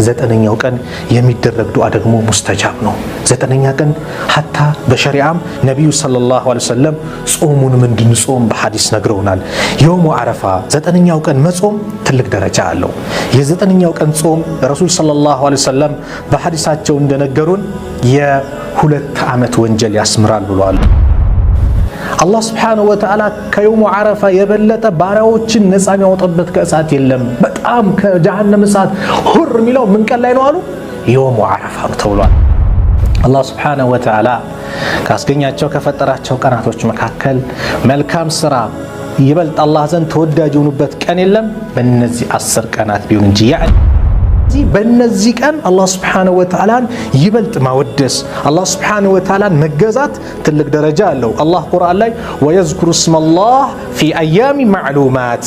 ዘጠነኛው ቀን የሚደረግ ዱዓ ደግሞ ሙስተጃብ ነው። ዘጠነኛ ቀን ሐታ በሸሪዓም ነቢዩ ሰለላሁ ዐለይሂ ወሰለም ጾሙንም እንድንጾም በሐዲስ ነግረውናል። የውሙ ዓረፋ ዘጠነኛው ቀን መጾም ትልቅ ደረጃ አለው። የዘጠነኛው ቀን ጾም ረሱል ሰለላሁ ዐለይሂ ወሰለም በሐዲሳቸው እንደነገሩን የ2 ዓመት ወንጀል ያስምራል ብለዋል። አላህ ስብሓነሁ ወተዓላ ከየውሙ ዓረፋ የበለጠ ባሪያዎችን ነፃ የሚያወጣበት ከእሳት የለም። በጣም ከጀሃነም እሳት ሁር የሚለው ምን ቀን ላይ ነው አሉ? የውሙ ዓረፋ ነው ተብሏል። አላህ ስብሓነሁ ወተዓላ ካስገኛቸው ከፈጠራቸው ቀናቶች መካከል መልካም ስራ ይበልጥ አላህ ዘንድ ተወዳጅ የሆኑበት ቀን የለም በእነዚህ 10 ቀናት ቢሆን እንጂ። በእነዚህ ቀን አላህ ስብሓነሁ ወተዓላን ይበልጥ ማወደስ፣ አላህ ስብሓነሁ ወተዓላን መገዛት ትልቅ ደረጃ አለው። አላህ ቁርአን ላይ ወየዝኩሩ ስመላህ ፊ አያሚ ማዕሉማት፣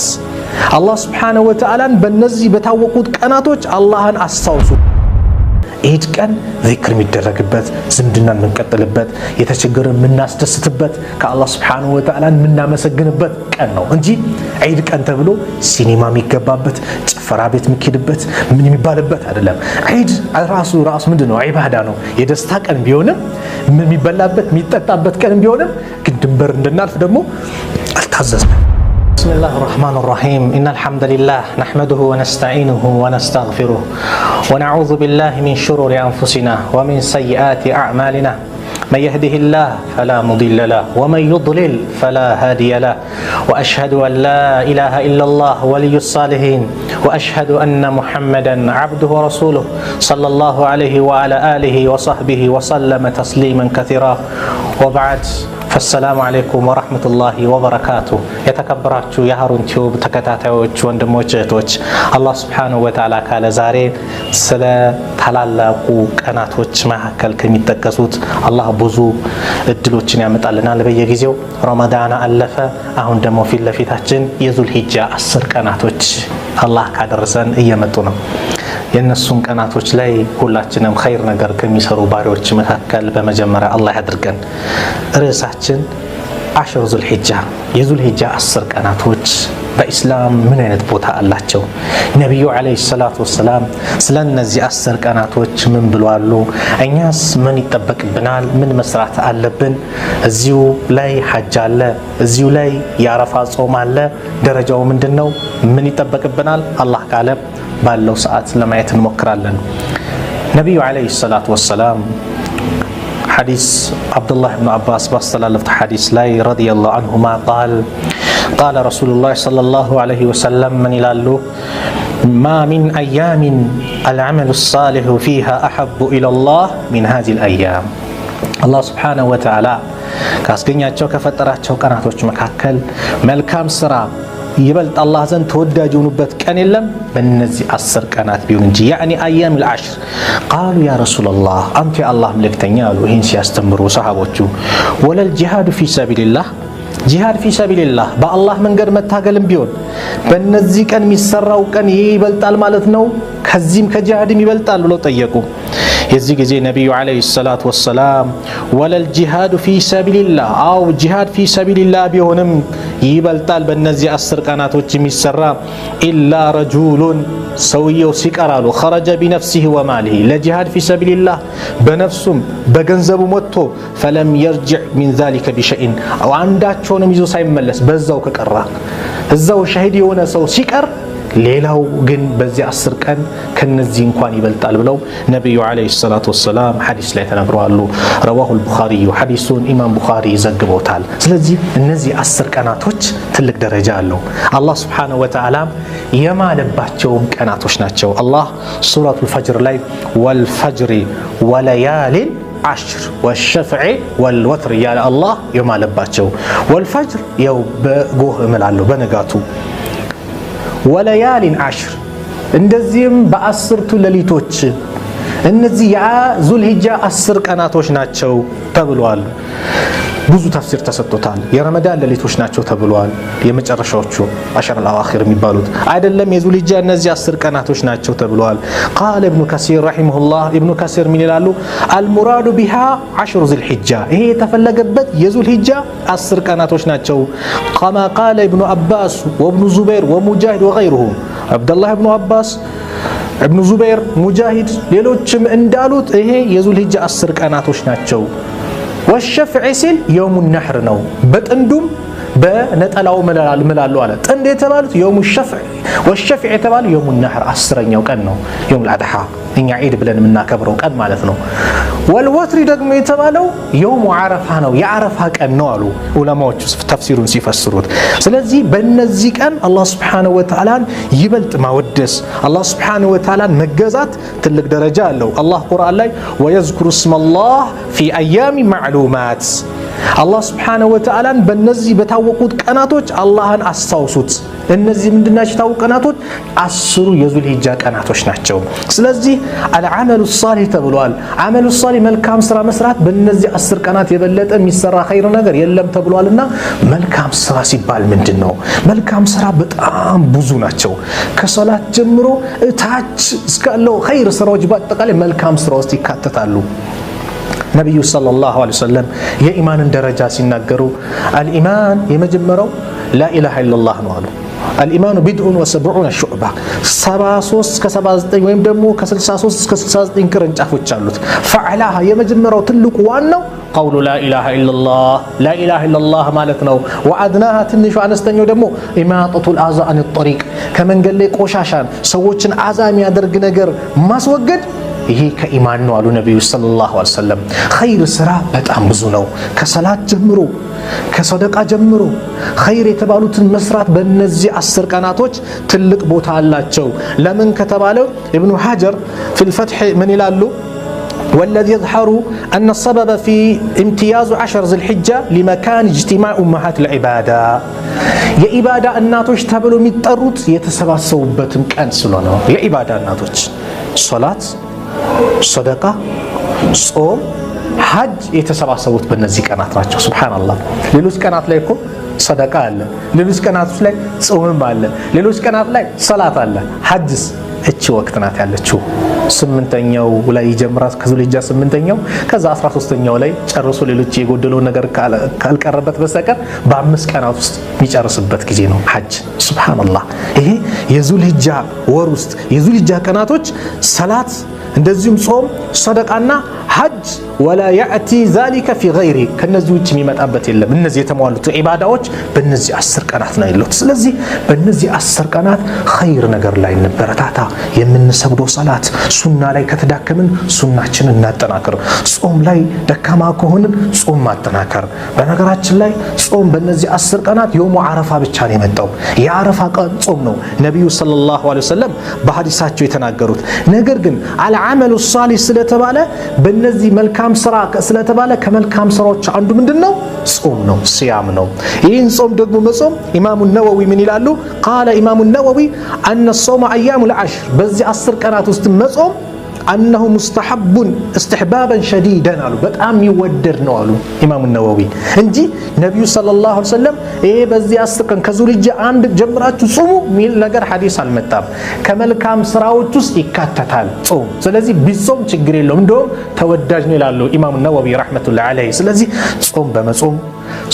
አላህ ስብሓነሁ ወተዓላን በእነዚህ በታወቁት ቀናቶች አላህን አስታውሱ። ኢድ ቀን ዚክር የሚደረግበት፣ ዝምድና የምንቀጥልበት፣ የተቸገረ የምናስደስትበት፣ ከአላህ ስብሓነሁ ወተዓላ የምናመሰግንበት ቀን ነው እንጂ ኢድ ቀን ተብሎ ሲኒማ የሚገባበት፣ ጭፈራ ቤት የሚኬድበት፣ ምን የሚባልበት አይደለም። ኢድ ራሱ ምንድን ነው? ዒባዳ ነው። የደስታ ቀን ቢሆንም የሚበላበት የሚጠጣበት ቀን ቢሆንም ግን ድንበር እንድናልፍ ደግሞ አልታዘዝንም። بسم الله الرحمن الرحيم إن الحمد لله نحمده ونستعينه ونستغفره ونعوذ بالله من شرور أنفسنا ومن سيئات أعمالنا من يهده الله فلا مضل له ومن يضلل فلا هادي له وأشهد أن لا إله إلا الله ولي الصالحين وأشهد أن محمدا عبده ورسوله صلى الله عليه وعلى آله وصحبه وسلم تسليما كثيرا وبعد فالسلام عليكم ورحمة الله وبركاته የተከበራችሁ የሃሩን ቲዩብ ተከታታዮች ወንድሞች እህቶች አላህ Subhanahu Wa Ta'ala ካለ ዛሬ ስለ ታላላቁ ቀናቶች መካከል ከሚጠቀሱት አላህ ብዙ እድሎችን ያመጣልናል በየጊዜው ረመዳን አለፈ አሁን ደግሞ ፊት ለፊታችን የዙል ሂጃ 10 ቀናቶች አላህ ካደረሰን እየመጡ ነው የነሱን ቀናቶች ላይ ሁላችንም ኸይር ነገር ከሚሰሩ ባሪዎች መካከል በመጀመሪያ አላህ ያድርገን ርዕሳችን አሽር ዙል ሂጃ የዙል ሂጃ 10 ቀናቶች በእስላም ምን አይነት ቦታ አላቸው ነብዩ አለይሂ ሰላቱ ወሰለም ስለነዚህ 10 ቀናቶች ምን ብለዋል እኛስ ምን ይተበቅብናል ምን መስራት አለብን እዚሁ ላይ ሐጅ አለ እዚሁ ላይ ያረፋ ጾም አለ ደረጃው ምንድነው ምን ይተበቅብናል አላህ ካለ ባለው ሰዓት ለማየት እንሞክራለን ነብዩ አለይሂ ሰላቱ ወሰለም حديث عبد الله بن عباس باستلالف حديث لاي رضي الله عنهما قال رسول الله صلى الله عليه وسلم من يلالو ما من أيام العمل الصالح فيها أحب إلى الله من هذه الأيام الله سبحانه وتعالى كاسكنياتشو كفتراتشو قناتوچ مكاكل ملكام سرا يبلط الله زن توداج يونبت كان يلم بنزي 10 ቀናት ቢሆን እንጂ يعني ايام العشر قالوا يا رسول الله انت الله ملكتኛ አሉ ይሄን ሲያስተምሩ ሰሃቦቹ ولا الجهاد في سبيل الله ጂሃድ ፊ ሰቢልላህ በአላህ መንገድ መታገልም ቢሆን በእነዚህ ቀን የሚሰራው ቀን ይበልጣል ማለት ነው ከዚህም ከጂሃድም ይበልጣል ብለው ጠየቁ የዚህ ጊዜ ነብዩ አለይሂ ሰላቱ ወሰለም ወለል ጂሃድ ፊ ሰቢልላህ አው ጂሃድ ፊ ሰቢልላህ ቢሆንም ይበልጣል በእነዚህ 10 ቀናቶች የሚሰራ ኢላ ረጁሉን ሰውየው ሲቀራሉ خرج بنفسه وماله ለጂሃድ ፊ ሰቢልላህ በነፍሱም በገንዘቡ ወጥቶ فلم يرجع من ذلك بشيء او አንዳቸውንም ይዞ ሳይመለስ በዛው ከቀራ እዛው ሸሂድ የሆነ ሰው ሲቀር ሌላው ግን በዚህ 10 ቀን ከነዚህ እንኳን ይበልጣል ብለው ነብዩ አለይሂ ሰላቱ ወሰለም ሐዲስ ላይ ተናግረዋል رواه البخاري ሐዲሱን ኢማም ቡኻሪ ዘግቦታል ስለዚህ እነዚህ 10 ቀናቶች ትልቅ ደረጃ አለው አላህ Subhanahu Wa Ta'ala የማለባቸው ቀናቶች ናቸው አላህ ሱረቱል ፈጅር ላይ ወልፈጅሪ ወለያሊን عشر والشفع والوتر يا الله يوم علباتشو والفجر يو بقوه ملالو بنقاتو وليال 10 እንደዚህም በ10ቱ ሌሊቶች እነዚህ ያ ዙል ሂጃ 10 ቀናቶች ናቸው ተብሏል ብዙ ተፍሲር ተሰጥቷል የረመዳን ሌሊቶች ናቸው ተብሏል የመጨረሻዎቹ አሸር አልአኺር የሚባሉት አይደለም የዙል ሂጃ እነዚህ 10 ቀናቶች ናቸው ተብሏል قال ابن كثير رحمه الله ابن كثير ምን ይላሉ المراد بها 10 ذي الحجه ይሄ የተፈለገበት የዙል ሂጃ 10 ቀናቶች ናቸው كما قال ابن عباس وابن زبير ومجاهد وغيرهم عبد الله ابن عباس ኢብኑ ዙበይር፣ ሙጃሂድ ሌሎችም እንዳሉት ይሄ የዙልሂጃ 10 ቀናቶች ናቸው። ወሸፍዕ ሲል የውሙ ነህር ነው። በጥንዱም በነጠላው ምላሉ አለ። ጥንድ የተባሉት የውሙ ሸፍዕ ወሸፍዕ የተባለው የውሙ ነህር 10ኛው ቀን ነው። የውሙል አድሃ እኛ ዒድ ብለን የምናከብረው ቀን ማለት ነው። ወልወትሪ ደግሞ የተባለው የውሙ ዓረፋ ነው፣ የዓረፋ ቀን ነው አሉ ዑለማዎቹ ተፍሲሩን ሲፈስሩት። ስለዚህ በእነዚህ ቀን አላህ ሱብሓነሁ ወተዓላን ይበልጥ ማወደስ፣ አላህ ሱብሓነሁ ወተዓላን መገዛት ትልቅ ደረጃ አለው። አላህ ቁርአን ላይ ወየዝኩሩ እስመላህ ፊ አያሚ ማዕሉማት፣ አላህ ሱብሓነሁ ወተዓላን በእነዚህ በታወቁት ቀናቶች አላህን አስታውሱት። እነዚህ ምንድናቸው የታወቁ ቀናቶች? 10 የዙልሂጃ ቀናቶች ናቸው። ስለዚህ አልዓመሉ ሷሊህ ተብሏል። አመሉ ሷሊህ መልካም ስራ መስራት በእነዚህ 10 ቀናት የበለጠ የሚሰራ ኸይር ነገር የለም ተብሏልና መልካም ስራ ሲባል ምንድን ነው? መልካም ስራ በጣም ብዙ ናቸው። ከሶላት ጀምሮ ታች እስካለው ኸይር ስራዎች በአጠቃላይ መልካም ስራ ውስጥ ይካተታሉ። ነቢዩ ሰለላሁ ዐለይሂ ወሰለም የኢማንን ደረጃ ሲናገሩ አልኢማን የመጀመሪያው ላኢላሃ ኢለላህ ነው አሉ። አልኢማኑ ቢድዑን ወሰብዑነ ሹዕባ 73 እስከ 79 ወይም ደግሞ ከ63 እስከ 69 ቅርንጫፎች አሉት። ፈዕላሃ የመጀመሪያው ትልቁ ዋናው ቀውሉ ላኢላሃ ኢለላህ ላኢላሃ ኢለላህ ማለት ነው። ወአድናሃ ትንሹ አነስተኛው ደግሞ ኢማጠቱል አዛ አን ጠሪቅ ከመንገድ ላይ ቆሻሻን ሰዎችን አዛ የሚያደርግ ነገር ማስወገድ ይሄ ከኢማን ነው አሉ ነቢዩ ሰለላሁ ዐለይሂ ወሰለም። ኸይር ስራ በጣም ብዙ ነው። ከሰላት ጀምሮ ከሰደቃ ጀምሮ ኸይር የተባሉትን መስራት በእነዚህ 10 ቀናቶች ትልቅ ቦታ አላቸው። ለምን ከተባለው ኢብኑ ሐጀር ፊል ፈትሕ ምን ይላሉ? والذي يظهر أن السبب في امتياز 10 ذي الحجة لمكان اجتماع أمهات العبادة የኢባዳ እናቶች ተብሎ የሚጠሩት የተሰባሰቡበትም ቀን ስለሆነ ነው። የኢባዳ እናቶች ሶላት፣ ሰደቃ፣ ጾም፣ ሐጅ የተሰባሰቡት በእነዚህ ቀናት ናቸው። ሱብሃንአላህ። ሌሎች ቀናት ላይ እኮ ሰደቃ አለ፣ ሌሎች ቀናቶች ላይ ጾምም አለ፣ ሌሎች ቀናት ላይ ሰላት አለ። ሐጅስ እቺ ወቅት ናት ያለችው። 8ኛው ላይ ይጀምራል ከዙልሂጃ 8ኛው፣ ከዛ 13ኛው ላይ ጨርሶ ሌሎች የጎደለው ነገር ካልቀረበት በስተቀር በ5 ቀናት ውስጥ የሚጨርስበት ጊዜ ነው ሐጅ። ሱብሃንአላህ። ይሄ የዙልሂጃ ወር ውስጥ የዙልሂጃ ቀናቶች ሰላት እንደዚሁም ጾም፣ ሰደቃና ሐጅ ወላ ያእቲ ዛሊከ ፊ ገይሪ ከነዚህ ውጭ የሚመጣበት የለም። እነዚህ የተሟሉት ኢባዳዎች በእነዚህ 10 ቀናት ነው ያሉት። ስለዚህ በእነዚህ 10 ቀናት ኸይር ነገር ላይ እንበረታታ። የምንሰግደው ሰላት ሱና ላይ ከተዳከምን ሱናችንን እናጠናክር። ጾም ላይ ደካማ ከሆንን ጾም ማጠናከር። በነገራችን ላይ ጾም በእነዚህ 10 ቀናት የውሙ ዓረፋ ብቻ ነው የመጣው። የዓረፋ ቀን ጾም ነው ነቢዩ ሰለላሁ ዐለይሂ ወሰለም በሐዲሳቸው የተናገሩት። ነገር ግን አልዓመሉ ሷሊህ ስለተባለ በእነዚህ መልካም ስራ ስለተባለ ከመልካም ስራዎች አንዱ ምንድነው? ጾም ነው፣ ሲያም ነው። ይህን ጾም ደግሞ መጾም ኢማሙ ነወዊ ምን ይላሉ? ቃለ ኢማሙ ነወዊ አነ ሶመ አያሙል ዐሽር በዚህ 10 ቀናት ውስጥ መጾም አነሁ ሙስተሐቡን እስትሕባበን ሸዲደን አሉ። በጣም የሚወደድ ነው አሉ ኢማሙ ነወዊ እንጂ ነቢዩ ሰለላሁ ዐለይሂ ወሰለም ይሄ በዚህ 10 ቀን ከዙልሂጃ 1 ጀምራችሁ ጾሙ ሚል ነገር ሐዲስ አልመጣም። ከመልካም ስራዎች ውስጥ ይካተታል ጾም። ስለዚህ ቢጾም ችግር የለውም፣ እንደውም ተወዳጅ ነው ይላሉ ኢማሙ ነወዊ ረሕመቱላሂ ዐለይሂ። ስለዚህ ጾም በመጾም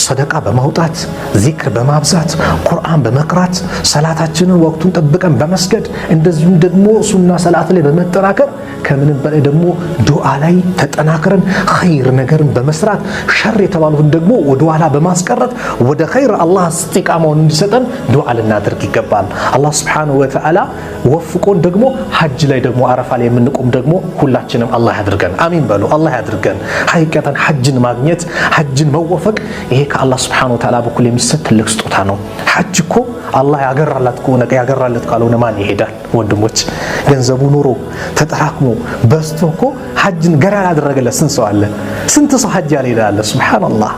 ሰደቃ በማውጣት ዚክር በማብዛት ቁርአን በመቅራት ሰላታችንን ወቅቱን ጠብቀን በመስገድ እንደዚሁም ደግሞ ሱና ሰላት ላይ በመጠናከር ከምንም በላይ ደግሞ ዱዓ ላይ ተጠናክረን ኸይር ነገርን በመስራት ሸር የተባሉትን ደግሞ ወደ ኋላ በማስቀረት ወደ ኸይር አላህ እስቲቃማውን እንዲሰጠን ዱዓ ልናደርግ ይገባል። አላህ ሱብሓነሁ ወተዓላ ወፍቆን ደግሞ ሐጅ ላይ ደግሞ አረፋ ላይ የምንቆም ደግሞ ሁላችንም አላህ ያድርገን። አሚን በሉ። አላህ ያድርገን። ሐቂቀተን ሐጅን ማግኘት ሐጅን መወፈቅ ይሄ ከአላህ ሱብሓነሁ ወተዓላ በኩል የሚሰጥ ትልቅ ስጦታ ነው። ሐጅ እኮ አላህ ያገራላት ከሆነ ያገራለት ካልሆነ ማን ይሄዳል? ወንድሞች ገንዘቡ ኑሮ ተጠራቅሞ በስቶ እኮ ሐጅን ገራ ያደረገለት ስንት ሰው አለ? ስንት ሰው ሐጅ ያልሄደ አለ? ሱብሃንአላህ።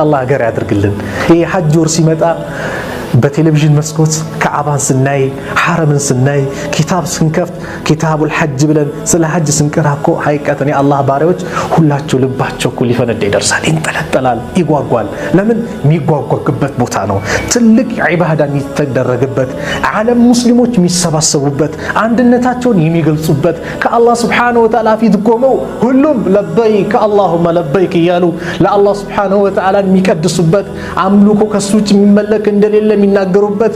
አላህ ገራ ያድርግልን። ይሄ ሐጅ ወር ሲመጣ በቴሌቪዥን መስኮት ከዓባን ስናይ ሐረምን ስናይ ኪታብ ስንከፍት ኪታቡል ሐጅ ብለን ስለ ሐጅ ስንቀራኮ ሐቂቀተን የአላህ ባሪያዎች ሁላቸው ልባቸው እኮ ሊፈነዳ ይደርሳል፣ ይንጠለጠላል፣ ይጓጓል። ለምን? የሚጓጓበት ቦታ ነው። ትልቅ ዒባዳ የሚተደረግበት፣ ዓለም ሙስሊሞች የሚሰባሰቡበት፣ አንድነታቸውን የሚገልጹበት፣ ከአላህ ሱብሓነሁ ወተዓላ ፊት ቆመው ሁሉም ለበይክ አላሁመ ለበይክ እያሉ ለአላህ ሱብሓነሁ ወተዓላ የሚቀድሱበት፣ አምልኮ ከሱ ውጭ የሚመለክ እንደሌለ የሚናገሩበት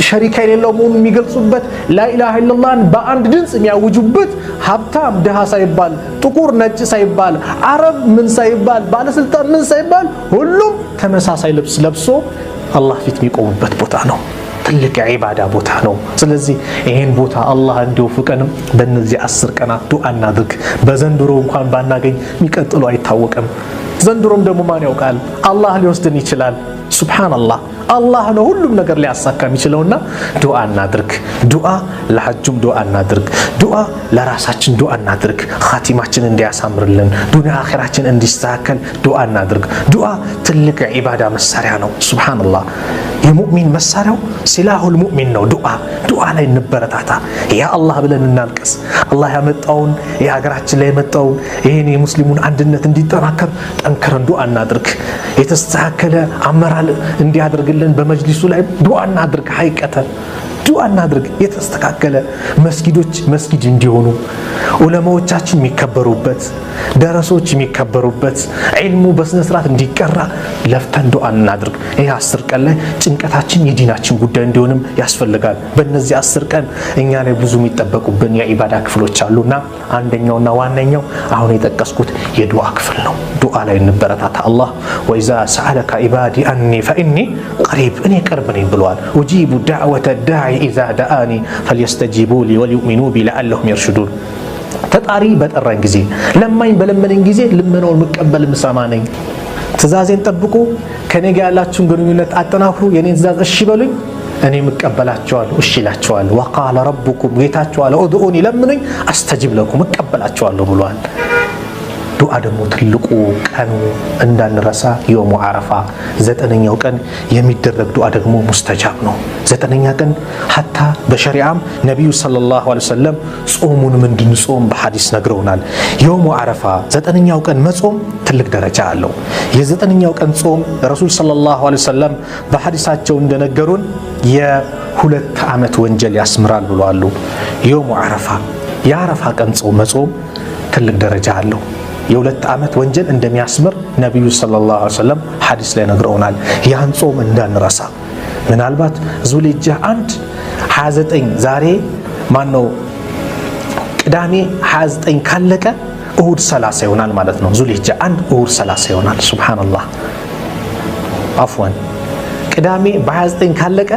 ሸሪካ የሌለው መሆኑን የሚገልጹበት ላኢላሃ ኢለላህን በአንድ ድምፅ የሚያውጁበት ሀብታም ድሃ ሳይባል ጥቁር ነጭ ሳይባል አረብ ምን ሳይባል ባለስልጣን ምን ሳይባል ሁሉም ተመሳሳይ ልብስ ለብሶ አላህ ፊት የሚቆሙበት ቦታ ነው። ትልቅ ዒባዳ ቦታ ነው። ስለዚህ ይሄን ቦታ አላህ እንዲወፍቀንም በእነዚህ 10 ቀናት ዱዓ እናድርግ። በዘንድሮ እንኳን ባናገኝ የሚቀጥሉ አይታወቅም። ዘንድሮም ደግሞ ማን ያውቃል? አላህ ሊወስድን ይችላል። ሱብሃንአላህ አላህ ነው ሁሉም ነገር ሊያሳካ የሚችለውና ዱዓ እናድርግ። ዱዓ ለሐጁም ዱዓ እናድርግ። ዱዓ ለራሳችን ዱዓ እናድርግ። ኻቲማችን እንዲያሳምርልን ዱንያ አኺራችን እንዲስተካከል ዱዓ እናድርግ። ዱዓ ትልቅ ዒባዳ መሳሪያ ነው። ሱብሃንአላህ የሙእሚን መሳሪያው ሲላሁል ሙእሚን ነው። ዱዓ ላይ እንበረታታ። ያ አላህ ብለን እናልቀስ። አላህ ያመጣውን የሀገራችን ላይ የመጣውን ይሄን የሙስሊሙን አንድነት እንዲጠናከር ጠንክረን ዱዓ እናድርግ። የተስተካከለ አመራር እንዲያደርግልን በመጅሊሱ ላይ ዱዓ እናድርግ። ሐቂቀተን ዱዓ እናድርግ። የተስተካከለ መስጊዶች መስጊድ እንዲሆኑ ዑለማዎቻችን የሚከበሩበት ደረሶች የሚከበሩበት ዒልሙ በስነ ስርዓት እንዲቀራ ለፍተን ዱዓ እናድርግ። ይሄ 10 ቀን ላይ ጭንቀታችን የዲናችን ጉዳይ እንዲሆንም ያስፈልጋል። በእነዚህ 10 ቀን እኛ ላይ ብዙ የሚጠበቁብን የዒባዳ ክፍሎች አሉና አንደኛውና ዋነኛው አሁን የጠቀስኩት የዱዓ ክፍል ነው። ዱዓ ላይ እንበረታታ። አላህ ወኢዛ ሰአለከ ኢባዲ አኒ ፈኢኒ ቀሪብ እኔ ቅርብ ነኝ ብለዋል። ኡጂቡ ዳዕወተ ዳዒ ኢዛ ደአኒ ፈልየስተጂቡ ሊ ወሊዩእሚኑ ቢ ለዐለሁም የርሹዱን። ተጣሪ በጠራኝ ጊዜ ለማኝ በለመነኝ ጊዜ ልመናውን መቀበል ምሰማ ነኝ። ትእዛዜን ጠብቁ፣ ከኔ ጋር ያላችሁን ግንኙነት አጠናክሩ፣ የኔን ትእዛዝ እሺ በሉኝ፣ እኔ እቀበላችኋለሁ፣ እሺ እላችኋለሁ። ወቃለ ረቡኩም ጌታችሁ አለ ኡድኡኒ ለምኑኝ አስተጂብ ለኩም እቀበላችኋለሁ ብሏል። ዱዓ ደግሞ ትልቁ ቀኑ እንዳንረሳ የውሙ አረፋ 9ኛው ቀን የሚደረግ ዱዓ ደግሞ ሙስተጃብ ነው። 9ኛ ቀን ሐታ በሸሪዓም ነቢዩ ሰለላሁ ዐለይሂ ወሰለም ጾሙንም እንድንጾም በሐዲስ ነግረውናል። የውሙ አረፋ 9ኛው ቀን መጾም ትልቅ ደረጃ አለው። የ9ኛው ቀን ጾም ረሱል ሰለላሁ ዐለይሂ ወሰለም በሐዲሳቸው እንደነገሩን የ2 ዓመት ወንጀል ያስምራል ብለዋል። የውሙ አረፋ የአረፋ ቀን ጾም መጾም ትልቅ ደረጃ አለው። የ2 ዓመት ወንጀል እንደሚያስምር ነቢዩ ሰለላሁ ዐለይሂ ወሰለም ሐዲስ ላይ ነግረውናል። ያን ጾም እንዳንረሳ። ምናልባት ዙልሂጃ 1 29 ዛሬ ማነው ቅዳሜ 29 ካለቀ እሁድ 30 ይሆናል ማለት ነው። ዙልሂጃ 1 እሁድ 30 ይሆናል። ሱብሃንአላህ አፍዋን ቅዳሜ በ29 ካለቀ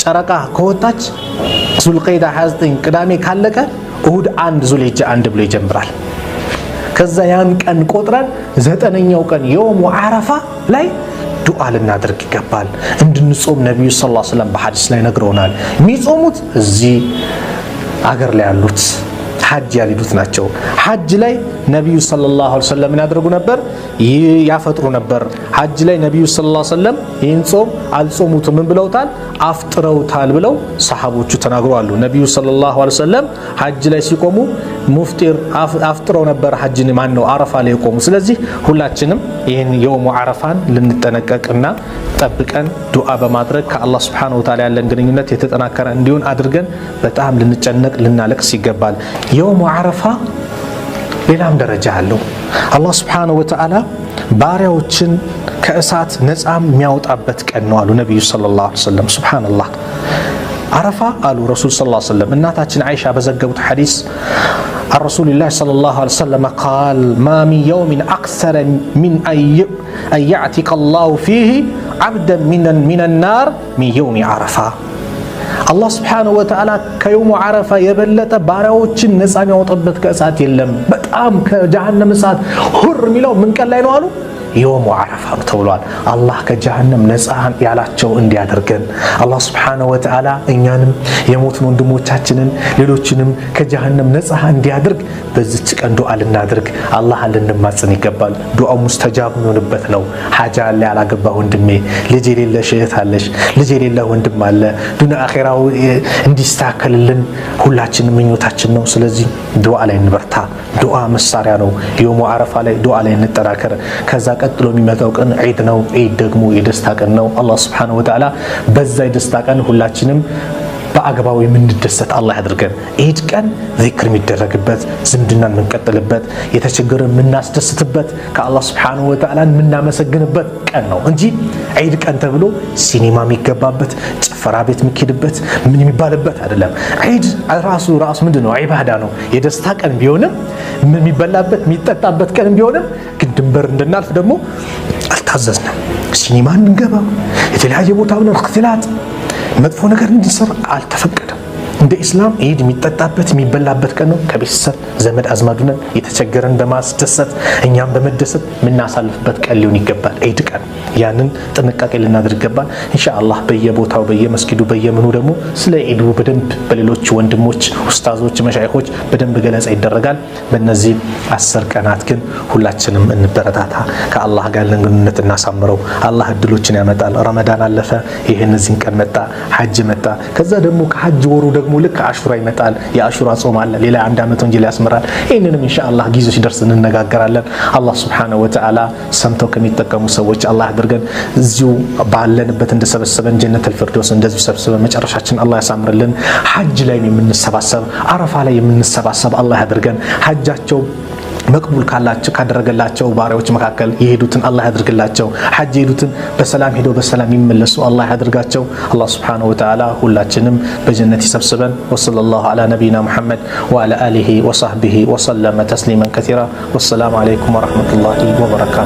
ጨረቃ ከወጣች ዙልቀይዳ 29 ቅዳሜ ካለቀ እሁድ 1 ዙልሂጃ 1 ብሎ ይጀምራል። ከዛ ያን ቀን ቆጥረን 9ኛው ቀን የውሙ አረፋ ላይ ዱዓ ልናደርግ ይገባል። እንድንጾም ነቢዩ ሰለላሁ ዐለይሂ ወሰለም በሐዲስ ላይ ነግረውናል። የሚጾሙት እዚህ አገር ላይ ያሉት ሐጅ ያልሄዱት ናቸው። ሐጅ ላይ ነቢዩ ሰለላሁ ዐለይሂ ወሰለም ምን ያደርጉ ነበር? ያፈጥሩ ነበር። ሐጅ ላይ ነቢዩ ሰለላሁ ዐለይሂ ወሰለም ይህን ጾም አልጾሙትም፣ ምን ብለውታል? አፍጥረውታል ብለው ሰሃቦቹ ተናግረዋል። ነቢዩ ሰለላሁ ዐለይሂ ወሰለም ሐጅ ላይ ሲቆሙ ሙፍጢር አፍጥረው ነበር። ሐጅን ማን ነው አረፋ ላይ የቆሙ። ስለዚህ ሁላችንም ይህን የውሙ አረፋን ልንጠነቀቅና ጠብቀን ዱዓ በማድረግ ከአላህ ሱብሓነሁ ወተዓላ ያለን ግንኙነት የተጠናከረ እንዲሆን አድርገን በጣም ልንጨነቅ ልናለቅስ ይገባል። የውሙ አረፋ ሌላም ደረጃ አለው። አላህ ሱብሓነሁ ወተዓላ ባሪያዎችን ከእሳት ነፃም የሚያወጣበት ቀን ነው አሉ ነቢዩ ሰለላሁ ዐለይሂ ወሰለም። ሱብሓነላህ አረፋ አሉ ረሱል ሰለላሁ ዐለይሂ ወሰለም እናታችን አይሻ በዘገቡት ሐዲስ الرسول صلى الله عليه وسلم قال ما من يوم أكثر من أن يعتق الله فيه عبدا من النار من يوم عرفة الله سبحانه وتعالى كيوم عرفة يبلت باراዎችን ነፃ የሚያወጣበት ከእሳት የለም። በጣም ከጀሃነም እሳት ሁር የሚለው ምን ቀን ላይ ነው አሉ? የውሙ አረፋ ተብሏል። አላህ ከጀሃነም ነፃ ያላቸው እንዲያደርገን አላህ ሱብሓነሁ ወተዓላ እኛንም የሞትን ወንድሞቻችንን ሌሎችንም ከጀሃነም ነፃ እንዲያደርግ በዚች ቀን ዱዓ ልናደርግ አላህን ልንማጽን ይገባል። ዱዓው ሙስተጃብ የሚሆንበት ነው። ሐጃ አለ ያላገባ ወንድሜ፣ ልጅ የሌለሽ እህት አለሽ፣ ልጅ የሌለ ወንድም አለ። ዱንያ አኺራው እንዲስተካከልልን ሁላችንም ምኞታችን ነው። ስለዚህ ዱዓ ላይ እንበርታ። ዱዓ መሳሪያ ነው። የውሙ አረፋ ላይ ዱዓ ላይ እንጠናከር። ከዛ ቀጥሎ የሚመጣው ቀን ዒድ ነው። ዒድ ደግሞ የደስታ ቀን ነው። አላህ ሱብሓነሁ ወተዓላ በዛ የደስታ ቀን ሁላችንም በአግባቡ የምንደሰት አላህ ያድርገን። ዒድ ቀን ዚክር የሚደረግበት፣ ዝምድናን የምንቀጥልበት፣ የተቸገረን የምናስደስትበት፣ ከአላህ ሱብሓነሁ ወተዓላ የምናመሰግንበት ቀን ነው እንጂ ዒድ ቀን ተብሎ ሲኒማ የሚገባበት ጭፈራ ቤት የሚኬድበት ምን የሚባልበት አይደለም። ዒድ ራሱ ምንድነው? ዒባዳ ነው። የደስታ ቀን ቢሆንም የሚበላበት የሚጠጣበት ቀን ቢሆንም ግን ድንበር እንድናልፍ ደግሞ አልታዘዝንም። ሲኒማ እንድንገባ የተለያየ ቦታ ብለን እክትላት መጥፎ ነገር እንድንሰራ አልተፈቀደም። እንደ ኢስላም ዒድ የሚጠጣበት የሚበላበት ቀን ነው። ከቤተሰብ ዘመድ አዝማዱን የተቸገረን በማስደሰት እኛም በመደሰት የምናሳልፍበት ቀን ሊሆን ይገባል ዒድ ቀን። ያንን ጥንቃቄ ልናደርግ ይገባል። ኢንሻአላህ በየቦታው በየመስጊዱ በየምኑ ደግሞ ስለ ዒዱ በደንብ በሌሎች ወንድሞች ኡስታዞች መሻይኾች በደንብ ገለጻ ይደረጋል። በእነዚህ 10 ቀናት ግን ሁላችንም እንበረታታ፣ ከአላህ ጋር ግንኙነት እናሳምረው። አላህ እድሎችን ያመጣል። ረመዳን አለፈ፣ ይሄን ቀን መጣ፣ ሐጅ መጣ። ከዛ ደግሞ ከሐጅ ወሩ ደግሞ ልክ አሹራ ይመጣል። የአሹራ ጾም አለ፣ ሌላ አንድ አመት ወንጀል ያስመራል። ይሄንንም ኢንሻአላህ ጊዜው ሲደርስ እንነጋገራለን። አላህ Subhanahu Wa Ta'ala ሰምተው ከሚጠቀሙ ሰዎች አላህ አድርገን። እዚሁ ባለንበት እንደሰበሰበን ጀነተል ፊርደውስ እንደዚህ ሰብስበን መጨረሻችን አላህ ያሳምርልን። ሐጅ ላይ የምንሰባሰብ አረፋ ላይ የምንሰባሰብ አላህ ያድርገን። ሐጃቸው መቅቡል ካደረገላቸው ባሪያዎች መካከል የሄዱትን አላህ ያድርግላቸው። ሐጅ የሄዱትን በሰላም ሄደው በሰላም ይመለሱ አላህ ያድርጋቸው። አላህ Subhanahu Wa Ta'ala ሁላችንም በጀነት ይሰብስበን። ወሰለላሁ ዐላ ነቢይና ሙሐመድ ወዐላ አሊሂ ወሰህቢሂ ወሰለመ ተስሊመን ከሲራ። ወሰላሙ ዐለይኩም ወረሕመቱላሂ ወበረካቱ።